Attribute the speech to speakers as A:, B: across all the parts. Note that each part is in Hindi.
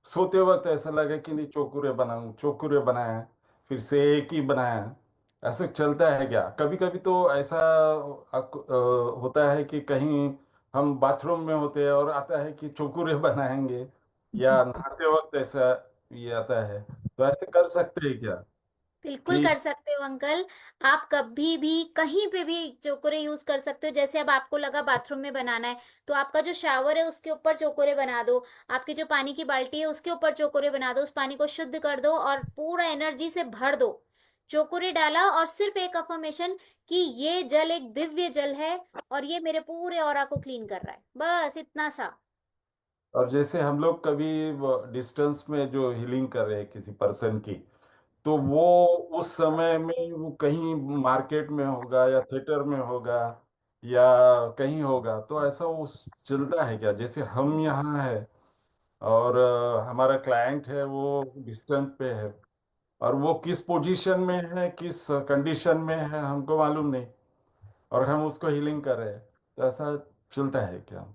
A: सोते वक्त ऐसा लगे कि नहीं चोकुरे बनाऊं, चोकुरे बनाए, फिर से एक ही बनाया। ऐसे चलता है क्या? कभी कभी तो ऐसा होता है कि कहीं हम बाथरूम में होते हैं और आता है कि चोकुरे बनाएंगे, या नहाते वक्त ऐसा ये आता है। तो ऐसे कर सकते हैं क्या
B: बिल्कुल
A: कि?
B: कर सकते हो अंकल। आप कभी भी कहीं पे भी चोकोरे यूज कर सकते हो। जैसे अब आपको लगा बाथरूम में बनाना है, तो आपका जो शावर है उसके ऊपर चोकोरे बना दो। आपकी जो पानी की बाल्टी है उसके ऊपर चोकोरे बना दो, उस पानी को शुद्ध कर दो और पूरा एनर्जी से भर दो। चोकोरे डाला और सिर्फ एक अफर्मेशन कि ये जल एक दिव्य जल है और ये मेरे पूरे ऑरा को क्लीन कर रहा है, बस इतना सा।
A: और जैसे हम लोग कभी डिस्टेंस में जो हीलिंग कर रहे हैं किसी पर्सन की, तो वो उस समय में वो कहीं मार्केट में होगा या थिएटर में होगा या कहीं होगा, तो ऐसा उस चलता है क्या? जैसे हम यहाँ है और हमारा क्लाइंट है वो डिस्टेंस पे है, और वो किस पोजीशन में है, किस कंडीशन में है हमको मालूम नहीं, और हम उसको हीलिंग कर रहे हैं, तो ऐसा चलता है क्या?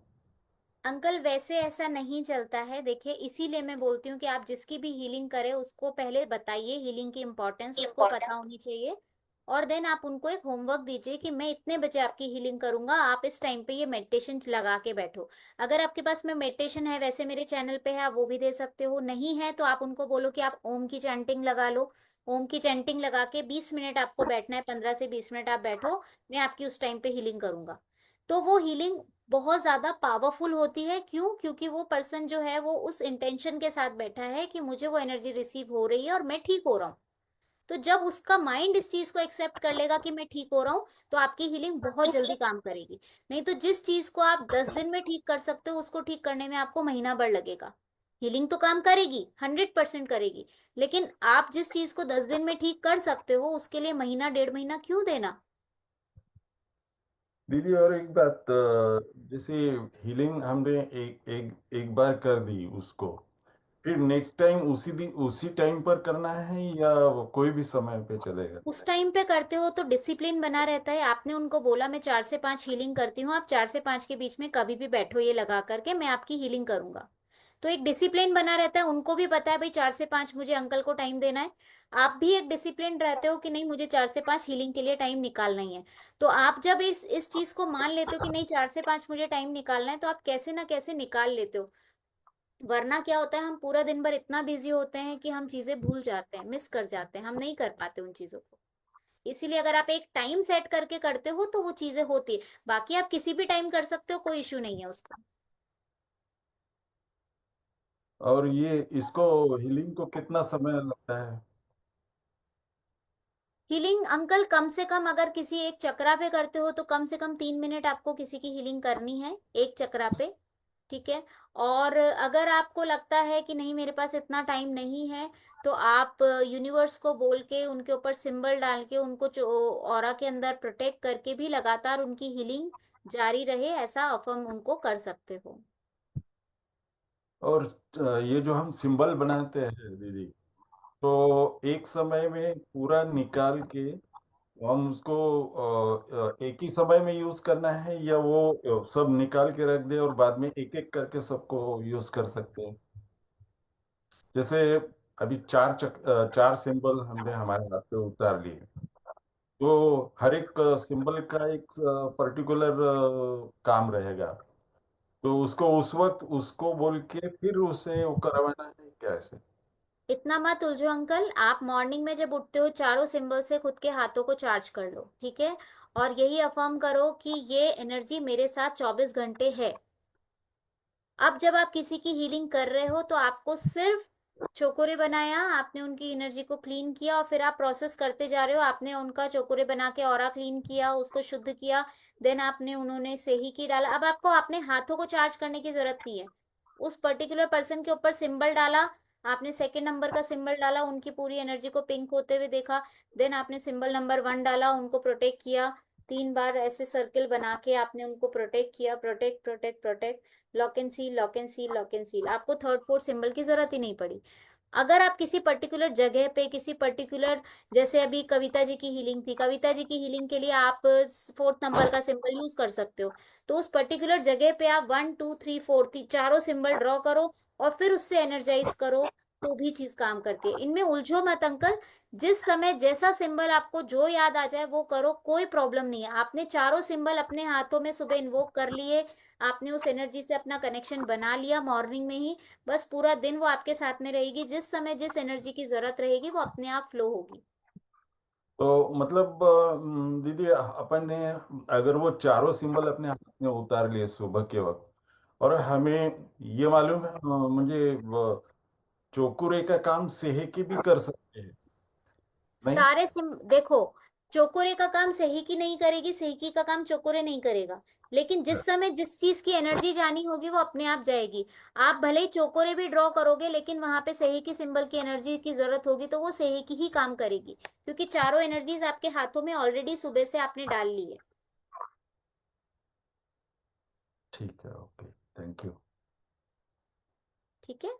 B: अंकल वैसे ऐसा नहीं चलता है। देखिए इसीलिए मैं बोलती हूँ कि आप जिसकी भी हीलिंग करें उसको पहले बताइए हीलिंग की इम्पोर्टेंस उसको पता होनी चाहिए। और देन आप उनको एक होमवर्क दीजिए कि मैं इतने बजे आपकी हीलिंग करूंगा, आप इस टाइम पे ये मेडिटेशन लगा के बैठो। अगर आपके पास में मेडिटेशन है, वैसे मेरे चैनल पे है, आप वो भी दे सकते हो। नहीं है तो आप उनको बोलो कि आप ओम की चैंटिंग लगा लो। ओम की चैंटिंग लगा के 20 मिनट आपको बैठना है, 15 से 20 मिनट आप बैठो। मैं आपकी उस टाइम पे हीलिंग करूंगा। तो वो हीलिंग बहुत ज्यादा पावरफुल होती है। क्यों? क्योंकि वो पर्सन जो है वो उस इंटेंशन के साथ बैठा है कि मुझे वो एनर्जी रिसीव हो रही है और मैं ठीक हो रहा हूँ। तो जब उसका माइंड इस चीज को एक्सेप्ट कर लेगा कि मैं ठीक हो रहा हूँ, तो आपकी हीलिंग बहुत जल्दी काम करेगी। नहीं तो जिस चीज को आप 10 दिन में ठीक कर सकते हो, उसको ठीक करने में आपको महीना भर लगेगा। हीलिंग तो काम करेगी, 100% करेगी। लेकिन आप जिस चीज को 10 दिन में ठीक कर सकते हो, उसके लिए महीना 1.5 महीना क्यों देना?
A: दीदी, और एक बात, जैसे हीलिंग हमने एक एक एक बार कर दी उसको, फिर नेक्स्ट टाइम उसी दिन उसी टाइम पर करना है या वो कोई भी समय पे चलेगा?
B: उस टाइम पे करते हो तो डिसिप्लिन बना रहता है। आपने उनको बोला मैं 4 से 5 हीलिंग करती हूँ, आप 4 से 5 के बीच में कभी भी बैठो ये लगा करके, मैं आपकी हीलिंग करूंगा। तो एक डिसिप्लिन बना रहता है, उनको भी पता है भाई 4 से 5 मुझे अंकल को टाइम देना है। आप भी एक डिसिप्लिन रहते हो कि नहीं, मुझे 4 से 5 हीलिंग के लिए टाइम निकालना ही है। तो आप जब इस चीज को मान लेते हो कि नहीं 4 से 5 मुझे टाइम निकालना है, तो आप कैसे ना कैसे निकाल लेते हो। वरना क्या होता है, हम पूरा दिन भर इतना बिजी होते हैं कि हम चीजें भूल जाते हैं, मिस कर जाते हैं, हम नहीं कर पाते उन चीजों को। इसीलिए अगर आप एक टाइम सेट करके करते हो तो वो चीजें होती है। बाकी आप किसी भी टाइम कर सकते हो, कोई इश्यू नहीं है उसको।
A: और ये इसको हीलिंग को कितना समय लगता है?
B: हीलिंग अंकल कम से कम अगर किसी एक चक्रा पे करते हो तो कम से कम 3 मिनट आपको किसी की हीलिंग करनी है एक चक्रा पे। ठीक है। और अगर आपको लगता है कि नहीं मेरे पास इतना टाइम नहीं है, तो आप यूनिवर्स को बोल के उनके ऊपर सिंबल डाल के उनको ऑरा के अंदर प्रोटेक्ट करके भी लगातार उनकी हीलिंग जारी रहे, ऐसा अफर्म उनको कर सकते हो।
A: और ये जो हम सिंबल बनाते हैं दीदी, तो एक समय में पूरा निकाल के हम उसको एक ही समय में यूज करना है, या वो सब निकाल के रख दे और बाद में एक एक करके सबको यूज कर सकते हैं? जैसे अभी चार सिंबल हमने हमारे हाथ पे उतार लिए, तो हर एक सिंबल का एक पर्टिकुलर काम रहेगा, तो उसको उस वक्त उसको बोल के फिर उसे वो करवाना है क्या ऐसे?
B: इतना मत उलझो अंकल। आप मॉर्निंग में जब उठते हो, चारों सिंबल से खुद के हाथों को चार्ज कर लो, ठीक है। और यही अफर्म करो कि ये एनर्जी मेरे साथ 24 घंटे है। अब जब आप किसी की हीलिंग कर रहे हो तो आपको सिर्फ चोकोरे बनाया, आपने उनकी एनर्जी को क्लीन किया और फिर आप प्रोसेस करते जा रहे हो। आपने उनका चोकोरे बना के ऑरा क्लीन किया, उसको शुद्ध किया। देन आपने उन्होंने सेही की डाला। अब आपको अपने हाथों को चार्ज करने की जरूरत नहीं है। उस पर्टिकुलर पर्सन के ऊपर सिंबल डाला, आपने सेकंड नंबर का सिंबल डाला, उनकी पूरी एनर्जी को पिंक होते हुए देखा। देन आपने सिंबल नंबर 1 डाला, उनको प्रोटेक्ट किया। 3 बार ऐसे सर्किल बना के आपने उनको प्रोटेक्ट किया, protect protect protect. Lock and seal, lock and seal, lock and seal. आपको थर्ड फोर्थ सिंबल की जरूरत ही नहीं पड़ी। अगर आप किसी पर्टिकुलर जगह पे किसी पर्टिकुलर, जैसे अभी कविता जी की हीलिंग थी, कविता जी की हीलिंग के लिए आप 4th नंबर का सिंबल यूज कर सकते हो। तो उस पर्टिकुलर जगह पे आप 1 2 3 4 चारों सिंबल ड्रॉ करो। और फिर उससे एनर्जाइज करो, तो भी चीज काम करती है। इनमें उलझो मत अंकल। जिस समय जैसा सिंबल आपको जो याद आ जाए वो करो, कोई प्रॉब्लम नहीं है। आपने चारों सिंबल अपने हाथों में सुबह इन्वोक कर लिए, आपने उस एनर्जी से अपना कनेक्शन बना लिया मॉर्निंग में ही। बस पूरा दिन वो आपके साथ में रहेगी, जिस समय जिस एनर्जी की जरूरत रहेगी वो अपने आप फ्लो होगी।
A: तो मतलब दीदी अपन ने अगर वो चारों सिंबल अपने हाथ में उतार लिए सुबह के वक्त, और हमें ये मालूम है मुझे चोकुरे का काम सेहके भी कर सकते हैं, नहीं?
B: सारे सिम देखो, चोकोरे का काम सही की नहीं करेगी, सही की का काम चोकोरे नहीं करेगा। लेकिन जिस समय जिस चीज की एनर्जी जानी होगी वो अपने आप जाएगी। आप भले ही चोकोरे भी ड्रॉ करोगे, लेकिन वहां पे सही की सिंबल की एनर्जी की जरूरत होगी तो वो सही की ही काम करेगी, क्योंकि चारों एनर्जीज आपके हाथों में ऑलरेडी सुबह से आपने डाल ली है।
A: ठीक है, ओके, थैंक यू।
B: ठीक है।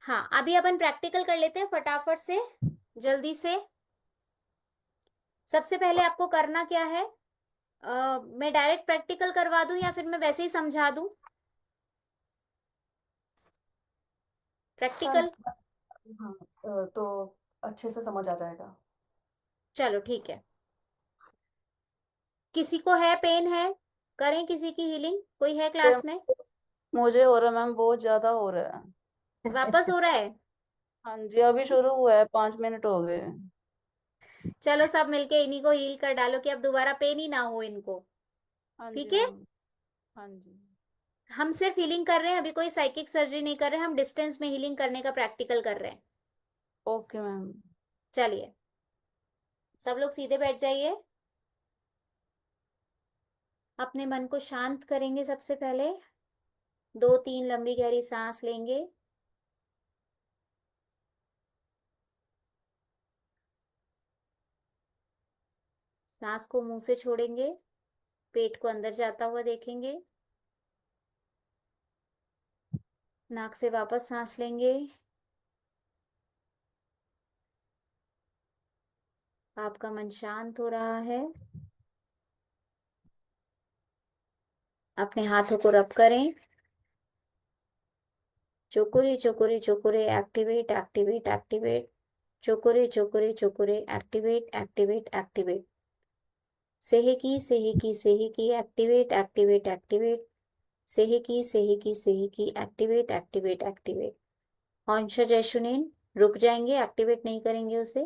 B: हाँ, अभी अपन प्रैक्टिकल कर लेते हैं फटाफट से, जल्दी से। सबसे पहले आपको करना क्या है, मैं डायरेक्ट प्रैक्टिकल करवा दूं या फिर मैं वैसे ही समझा दूं?
C: Ma'am,
B: practical.
C: हाँ, तो अच्छे से समझ आ जाएगा।
B: चलो ठीक है। किसी को है पेन है? करें किसी की हीलिंग, कोई है
D: मुझे
B: क्लास में?
D: मुझे हो रहा है मैम, बहुत ज्यादा हो रहा है।
B: वापस हो रहा है?
D: हाँ जी, अभी शुरू हुआ है, 5 मिनट हो गए।
B: चलो सब मिलके इन्हीं को हील कर डालो कि अब दोबारा पेन ही ना हो इनको।
D: हाँ जी
B: ठीक है।
D: मैम। हाँ जी।
B: हम सिर्फ हीलिंग कर रहे हैं, अभी कोई साइकिक सर्जरी नहीं कर रहे हैं, हम डिस्टेंस में हीलिंग करने का प्रैक्टिकल कर रहे हैं।
D: Okay ma'am.
B: चलिए, सब लोग सीधे बैठ जाइए। अपने मन को शांत करेंगे सबसे पहले। 2-3 लंबी गहरी सांस लेंगे। सांस को मुंह से छोड़ेंगे, पेट को अंदर जाता हुआ देखेंगे। नाक से वापस सांस लेंगे। आपका मन शांत हो रहा है। अपने हाथों को रब करें। चोकुरे चोकुरे चोकुरे, एक्टिवेट एक्टिवेट एक्टिवेट। चोकुरे चोकुरे चोकुरे, एक्टिवेट एक्टिवेट एक्टिवेट। सेहकी सेहकी सेहकी, एक्टिवेट एक्टिवेट एक्टिवेट। सेहकी सेहकी सेहकी, एक्टिवेट एक्टिवेट एक्टिवेट। हौंशा जैशुनेन। रुक जाएंगे, एक्टिवेट नहीं करेंगे उसे।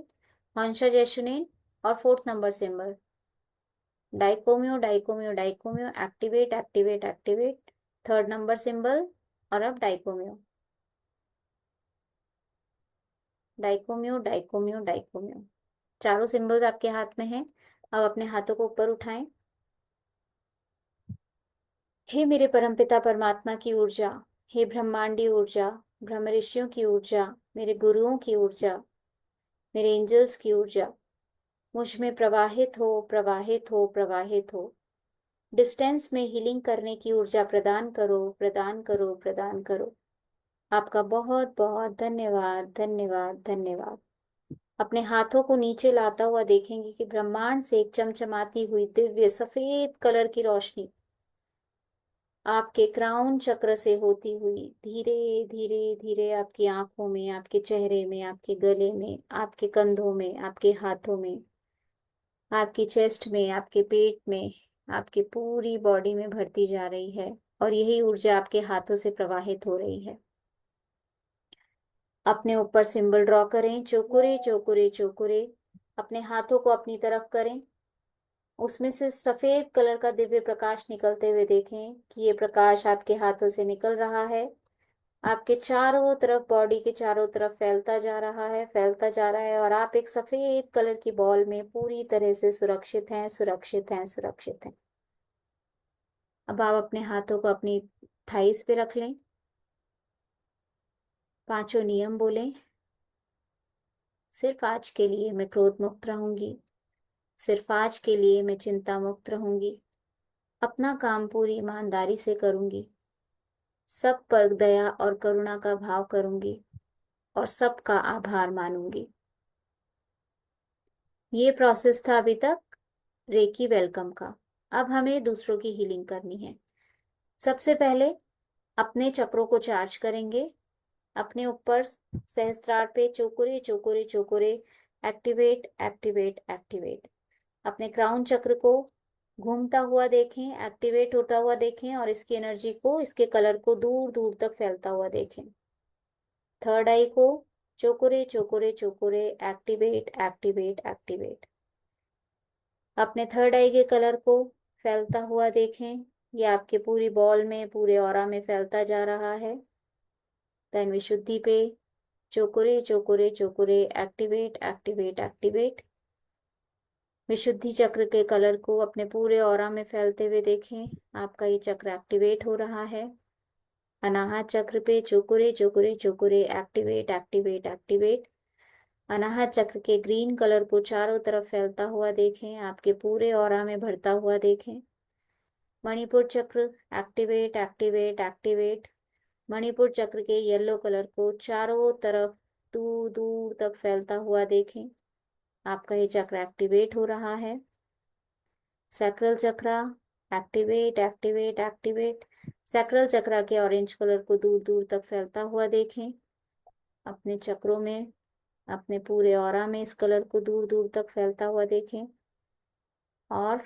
B: हौंशा जैशुनेन। और फोर्थ नंबर सिंबल डाइकोमियो डाइकोमियो डाइकोमियो, activate activate activate. Third number symbol. और अब डाइकोमियो डाइकोमियो डाइकोमियो डाइकोमियो। चारों सिंबल्स आपके हाथ में हैं। अब अपने हाथों को ऊपर उठाएं। हे मेरे परमपिता परमात्मा की ऊर्जा, हे ब्रह्मांडी ऊर्जा, ब्रह्म ऋषियों की ऊर्जा, मेरे गुरुओं की ऊर्जा, मेरे एंजल्स की ऊर्जा, मुझ में प्रवाहित हो प्रवाहित हो प्रवाहित हो। डिस्टेंस में हीलिंग करने की ऊर्जा प्रदान करो प्रदान करो प्रदान करो। आपका बहुत बहुत धन्यवाद धन्यवाद धन्यवाद। अपने हाथों को नीचे लाता हुआ देखेंगे कि ब्रह्मांड से एक चमचमाती हुई दिव्य सफेद कलर की रोशनी आपके क्राउन चक्र से होती हुई धीरे धीरे धीरे आपकी आंखों में, आपके चेहरे में, आपके गले में, आपके कंधों में, आपके हाथों में, आपकी चेस्ट में, आपके पेट में, आपकी पूरी बॉडी में भरती जा रही है। और यही ऊर्जा आपके हाथों से प्रवाहित हो रही है। अपने ऊपर सिंबल ड्रॉ करें, चोकुरे चोकुरे चोकुरे। अपने हाथों को अपनी तरफ करें। उसमें से सफेद कलर का दिव्य प्रकाश निकलते हुए देखें कि ये प्रकाश आपके हाथों से निकल रहा है, आपके चारों तरफ, बॉडी के चारों तरफ फैलता जा रहा है, फैलता जा रहा है, और आप एक सफेद कलर की बॉल में पूरी तरह से सुरक्षित हैं, सुरक्षित हैं, सुरक्षित हैं। अब आप अपने हाथों को अपनी थाइस पे रख लें। पांचों नियम बोलें। सिर्फ आज के लिए मैं क्रोध मुक्त रहूंगी। सिर्फ आज के लिए मैं चिंता मुक्त रहूंगी। अपना काम पूरी ईमानदारी से करूंगी। सब पर दया और करुणा का भाव करूंगी और सबका आभार मानूंगी। ये प्रोसेस था अभी तक रेकी वेलकम का। अब हमें दूसरों की हीलिंग करनी है। सबसे पहले अपने चक्रों को चार्ज करेंगे। अपने ऊपर सहस्त्रार पे चोकुरे चोकुरे चोकुरे एक्टिवेट एक्टिवेट एक्टिवेट। अपने क्राउन चक्र को घूमता हुआ देखें, एक्टिवेट होता हुआ देखें और इसकी एनर्जी को, इसके कलर को दूर दूर तक फैलता हुआ देखें। थर्ड आई को चोकुरे चोकुरे चोकुरे एक्टिवेट एक्टिवेट एक्टिवेट। अपने थर्ड आई के कलर को फैलता हुआ देखें। ये आपके पूरी बॉल में, पूरे ऑरा में फैलता जा रहा है। देन विशुद्धि पे चोकुरे चोकुरे चोकुरे एक्टिवेट एक्टिवेट एक्टिवेट। विशुद्धि चक्र के कलर को अपने पूरे ऑरा में फैलते हुए देखें। आपका ये चक्र एक्टिवेट हो रहा है। अनाहत चक्र पे चोकुरे चोकुरे चोकुरे एक्टिवेट एक्टिवेट एक्टिवेट। अनाहत चक्र के ग्रीन कलर को चारों तरफ फैलता हुआ देखें, आपके पूरे ऑरा में भरता हुआ देखें। मणिपुर चक्र एक्टिवेट एक्टिवेट एक्टिवेट। मणिपुर चक्र के येलो कलर को चारों तरफ दूर दूर तक फैलता हुआ देखें। आपका ये चक्र एक्टिवेट हो रहा है। सैक्रल चक्र एक्टिवेट एक्टिवेट एक्टिवेट। सैक्रल चक्र के ऑरेंज कलर को दूर दूर तक फैलता हुआ देखें। अपने चक्रों में, अपने पूरे ऑरा में इस कलर को दूर दूर तक फैलता हुआ देखें। और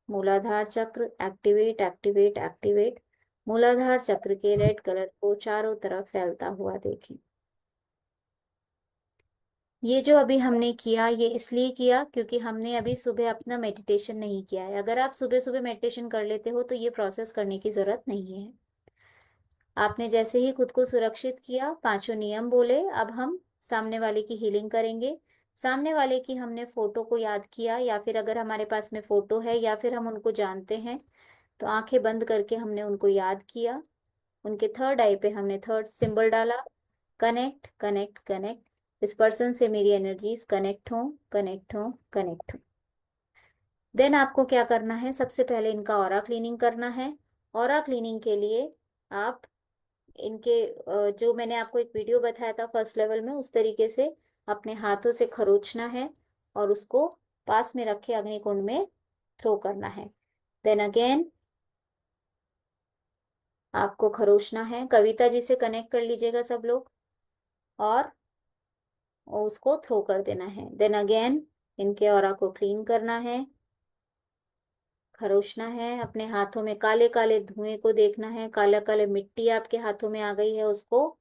B: मूलाधार चक्र एक्टिवेट एक्टिवेट एक्टिवेट। मूलाधार चक्र के रेड कलर को चारों तरफ फैलता हुआ देखें। ये जो अभी हमने किया, ये इसलिए किया क्योंकि हमने अभी सुबह अपना मेडिटेशन नहीं किया है। अगर आप सुबह सुबह मेडिटेशन कर लेते हो तो ये प्रोसेस करने की जरूरत नहीं है। आपने जैसे ही खुद को सुरक्षित किया, पांचों नियम बोले, अब हम सामने वाले की हीलिंग करेंगे। सामने वाले की हमने फोटो को याद किया, या फिर अगर हमारे पास में फोटो है या फिर हम उनको जानते हैं तो आंखें बंद करके हमने उनको याद किया। उनके थर्ड आई पे हमने थर्ड सिंबल डाला। Connect connect connect. इस पर्सन से मेरी एनर्जीज कनेक्ट हो कनेक्ट हो कनेक्ट हो। देन आपको क्या करना है, सबसे पहले इनका ऑरा क्लीनिंग करना है। ऑरा क्लीनिंग के लिए आप इनके जो मैंने आपको एक वीडियो बताया था फर्स्ट लेवल में, उस तरीके से अपने हाथों से खरोचना है और उसको पास में रखे अग्निकुंड में थ्रो करना है। देन अगेन आपको खरोचना है। कविता जी से कनेक्ट कर लीजिएगा सब लोग और उसको थ्रो कर देना है। देन अगेन इनके ऑरा को क्लीन करना है, खरोचना है। अपने हाथों में काले काले धुएं को देखना है। काला काले मिट्टी आपके हाथों में आ गई है, उसको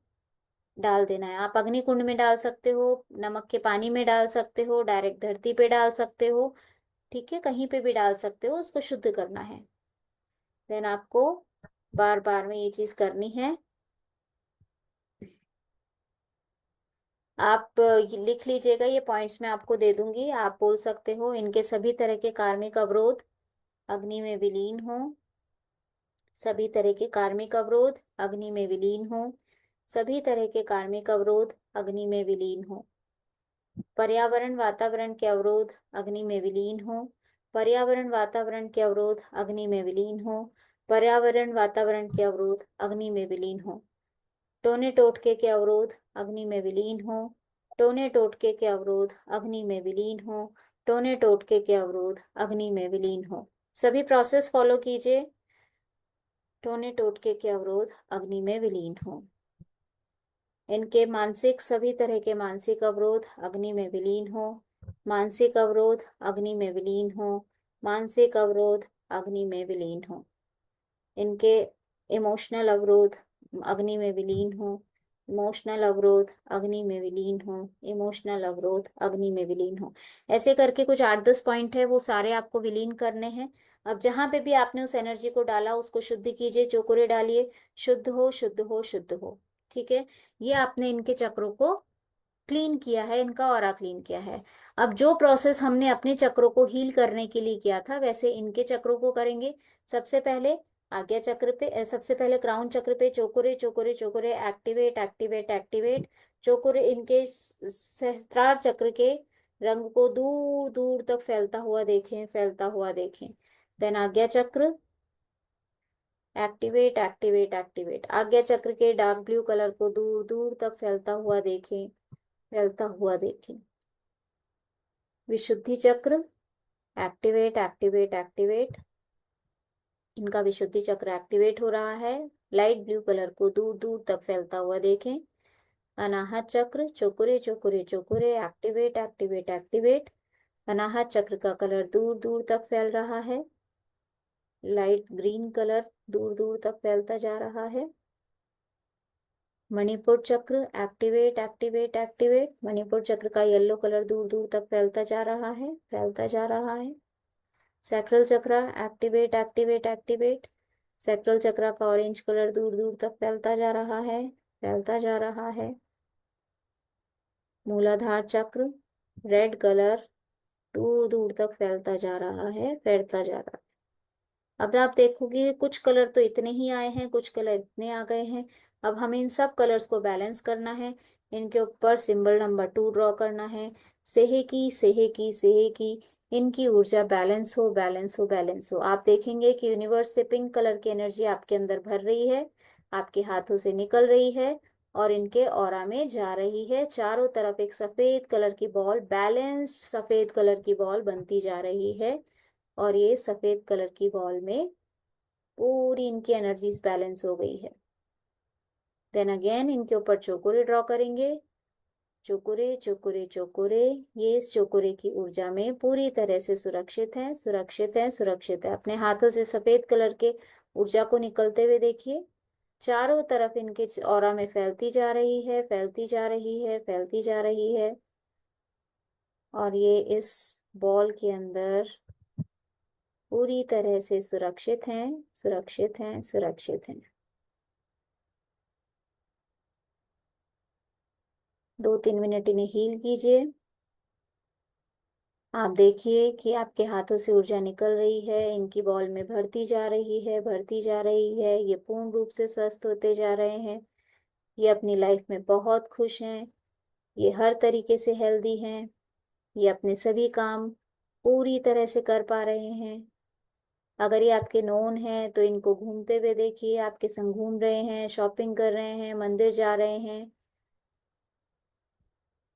B: डाल देना है। आप अग्निकुंड में डाल सकते हो, नमक के पानी में डाल सकते हो, डायरेक्ट धरती पे डाल सकते हो, ठीक है, कहीं पे भी डाल सकते हो। उसको शुद्ध करना है। देन आपको बार बार में ये चीज करनी है। आप लिख लीजिएगा, ये पॉइंट्स मैं आपको दे दूंगी, आप बोल सकते हो। इनके सभी तरह के कार्मिक अवरोध अग्नि में विलीन हो। सभी तरह के कार्मिक अवरोध अग्नि में विलीन हो। सभी तरह के कार्मिक अवरोध अग्नि में विलीन हो। पर्यावरण वातावरण के अवरोध अग्नि में विलीन हो। पर्यावरण वातावरण के अवरोध अग्नि में विलीन हो। पर्यावरण वातावरण के अवरोध अग्नि में विलीन हो। टोने टोटके के अवरोध अग्नि में विलीन हो। टोने टोटके के अवरोध अग्नि में विलीन हो। टोने टोटके के अवरोध अग्नि में विलीन हो। सभी प्रोसेस फॉलो कीजिए। टोने टोटके के अवरोध अग्नि में विलीन हो। इनके मानसिक, सभी तरह के मानसिक अवरोध अग्नि में विलीन हो। मानसिक अवरोध अग्नि में विलीन हो। मानसिक अवरोध अग्नि में विलीन हो। इनके इमोशनल अवरोध अग्नि में विलीन हो। इमोशनल अवरोध अग्नि में विलीन हो। इमोशनल अवरोध अग्नि में विलीन हो। ऐसे करके कुछ 8-10 पॉइंट है, वो सारे आपको विलीन करने हैं। अब जहां पे भी आपने उस एनर्जी को डाला उसको शुद्ध कीजिए, चोकुरे डालिए, शुद्ध हो शुद्ध हो शुद्ध हो। ठीक है, ये आपने इनके चक्रों को क्लीन किया है, इनका ऑरा क्लीन किया है। अब जो प्रोसेस हमने अपने चक्रों को हील करने के लिए किया था, वैसे इनके चक्रों को करेंगे। सबसे पहले आज्ञा चक्र पे, सबसे पहले क्राउन चक्र पे चोकुरे चोकुरे चोकुरे एक्टिवेट एक्टिवेट एक्टिवेट। चोकुरे इनके सहस्त्रार चक्र के रंग को दूर दूर तक फैलता हुआ देखें, फैलता हुआ देखें। देन आज्ञा चक्र एक्टिवेट एक्टिवेट एक्टिवेट। आज्ञा चक्र के डार्क ब्लू कलर को दूर दूर तक फैलता हुआ देखें, फैलता हुआ देखें। विशुद्धि चक्र एक्टिवेट एक्टिवेट एक्टिवेट। इनका विशुद्धि चक्र एक्टिवेट हो रहा है। लाइट ब्लू कलर को दूर दूर तक फैलता हुआ देखें। अनाहत चक्र चोकुरे चोकुरे चोकुरे, एक्टिवेट एक्टिवेट एक्टिवेट। अनाहत चक्र का कलर दूर दूर तक फैल रहा है। लाइट ग्रीन कलर दूर दूर तक फैलता जा रहा है। मणिपुर चक्र एक्टिवेट एक्टिवेट एक्टिवेट। मणिपुर चक्र का येलो कलर दूर दूर तक फैलता जा रहा है, फैलता जा रहा है। सैक्रल चक्र एक्टिवेट एक्टिवेट एक्टिवेट। सैक्रल चक्र का ऑरेंज कलर दूर दूर तक फैलता जा रहा है, फैलता जा रहा है। मूलाधार चक्र रेड कलर दूर दूर तक फैलता जा रहा है, फैलता जा रहा है। अब आप देखोगे कुछ कलर तो इतने ही आए हैं, कुछ कलर इतने आ गए हैं। अब हमें इन सब कलर्स को बैलेंस करना है। इनके ऊपर सिंबल नंबर 2 ड्रॉ करना है। सेहे की सेहे की सेहे की। इनकी ऊर्जा बैलेंस हो, बैलेंस हो, बैलेंस हो। आप देखेंगे कि यूनिवर्स से पिंक कलर की एनर्जी आपके अंदर भर रही है, आपके हाथों से निकल रही है और इनके ऑरा में जा रही है। चारों तरफ एक सफेद कलर की बॉल, बैलेंस्ड सफेद कलर की बॉल बनती जा रही है। और ये सफेद कलर की बॉल में पूरी इनकी एनर्जीज बैलेंस हो गई है। देन अगेन इनके ऊपर चोकुरे ड्रॉ करेंगे। चोकुरे चोकुरे चोकुरे। ये इस चोकुरे की ऊर्जा में पूरी तरह से सुरक्षित है, सुरक्षित है, सुरक्षित है। अपने हाथों से सफेद कलर के ऊर्जा को निकलते हुए देखिए। चारों तरफ इनके ऑरा में फैलती जा रही है, फैलती जा रही है, फैलती जा रही है। और ये इस बॉल के अंदर पूरी तरह से सुरक्षित हैं, सुरक्षित हैं, सुरक्षित हैं। 2-3 मिनट इन्हें हील कीजिए। आप देखिए कि आपके हाथों से ऊर्जा निकल रही है, इनकी बॉल में भरती जा रही है, भरती जा रही है। ये पूर्ण रूप से स्वस्थ होते जा रहे हैं। ये अपनी लाइफ में बहुत खुश हैं। ये हर तरीके से हेल्दी हैं। ये अपने सभी काम पूरी तरह से कर पा रहे हैं। अगर ये आपके नोन हैं तो इनको घूमते हुए देखिए, आपके संग घूम रहे हैं, शॉपिंग कर रहे हैं, मंदिर जा रहे हैं।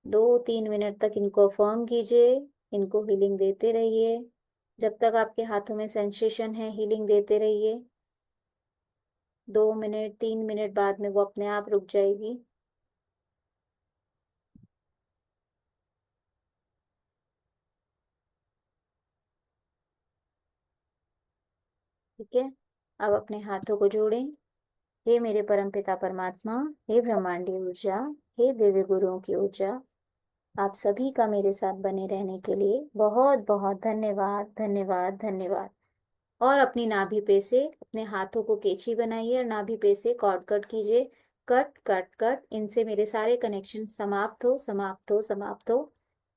B: 2-3 मिनट तक इनको अफर्म कीजिए, इनको हीलिंग देते रहिए। जब तक आपके हाथों में सेंसेशन है हीलिंग देते रहिए। 2 मिनट 3 मिनट बाद में वो अपने आप रुक जाएगी। ठीक है, अब अपने हाथों को जोड़ें। हे मेरे परमपिता परमात्मा, हे ब्रह्मांडीय ऊर्जा, हे दिव्य गुरुओं की ऊर्जा, आप सभी का मेरे साथ बने रहने के लिए बहुत बहुत धन्यवाद, धन्यवाद, धन्यवाद। और अपनी नाभि पे से अपने हाथों को केची बनाइए और नाभि पे से कॉर्ड कट कीजिए। Cut cut cut. इनसे मेरे सारे कनेक्शन समाप्त हो, समाप्त हो, समाप्त हो।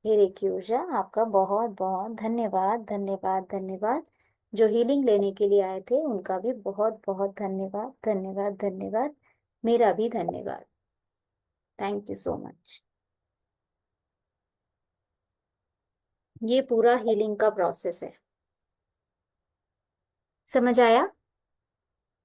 B: हे रेखी ऊर्जा, आपका बहुत बहुत धन्यवाद, धन्यवाद, धन्यवाद। जो हीलिंग लेने के लिए आए थे उनका भी बहुत बहुत धन्यवाद, धन्यवाद, धन्यवाद। मेरा भी धन्यवाद। Thank you so much. ये पूरा हीलिंग का प्रोसेस है। समझ आया?